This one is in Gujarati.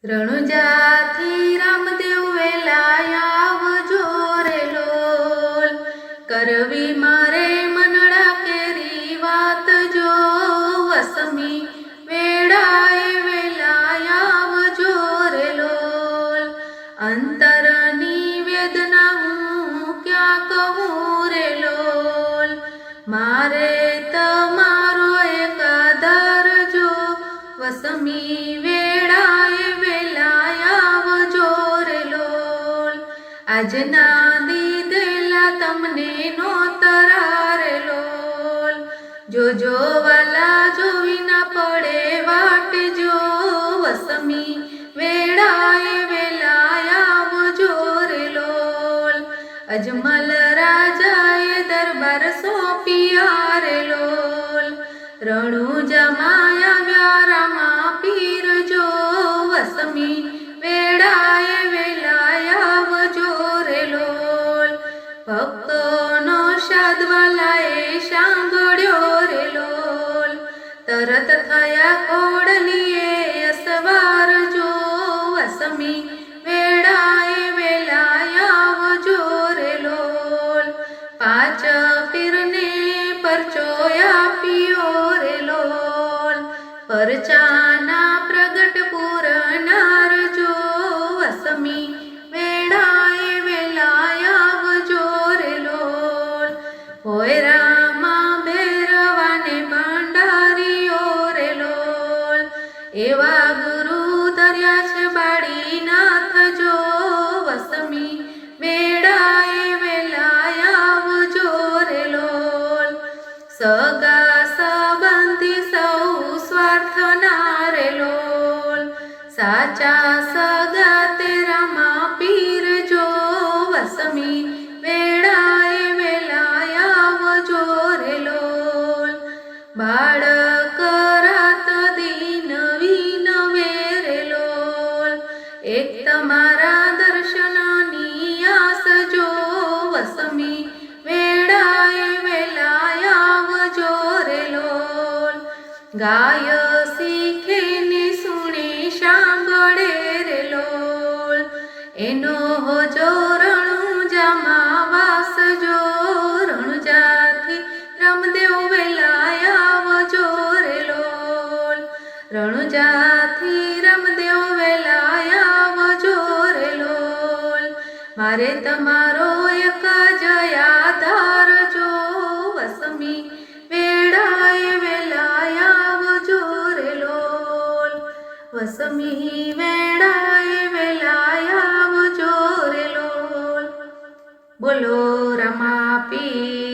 રણુજાથી રામદેવ વેલાય આવજો રે લોલ, કરવી મારે મનડા કેરી વાત જો, વસમી વેળાએ વેલાય આવજો રે લોલ, અંતરની વેદના હું ક્યાં કહું રે લોલ, મારે તમારો એક આધાર જો, વસમી વેળાએ વેલાય આવજો રે લોલ, આજના દીધેલા તમને નોતરા રે લોલ, જોજો વાલા જોવી ના પડે વાટ જો, વસમી વેળાએ વેલાય આવજો રે લોલ, અજમલ રાજાએ દરબાર સોંપ્યા રે લોલ, રણુજામાં આવ્યા રામા પીર જો, વસમી વેળાએ વેલાય આવજો રે લોલ, ભક્તોનો શાદવાલાએ સાંભળ્યો રે લોલ, તરત થયા ઘોડલીએ અસવાર જો, વસમી વેળાએ વેલાય આવજો રે લોલ, પાંચ પીરને પરચો આપ્યો રે લોલ, પરચાના પ્રગટ પૂરનાર જો, વસમી વેળાએ વેલાય આવજો રે લોલ, હોય રામા ભૈરવાને ભંડારીઓ રે લોલ, એવા ગુરુ ધર્યા છે બાળીનાથ જો, વસમી વેળાએ વેલાય આવજો રે લોલ, સગા સંબંધી સૌ સ્વાર્થના રે લોલ, સાચા સગા તે રામા પીર જો, વસમી વેળાએ વેલાય આવજો રે લોલ, બાળક રાત દિન વિનવે રે લોલ, એક તમારા દર્શનની આસ જો, વસમી વેળાએ વેલાય આવજો રે લોલ, ગાય શીખે ને સુણે સાંભળે રે લોલ, એનો હોજો રણુજામાં વાસ જો, રણુજાથી રામદેવ વેલાય આવજો રે લોલ, રણુજાથી રામદેવ વેલાય આવજો રે લોલ, મારે તમારો એક જ આધાર જો, વસમી વેળાએ વેલાય આવજો રે લોલ, વસમી વેળાએ વેલાય આવજો રે લોલ, બોલો રામા પીર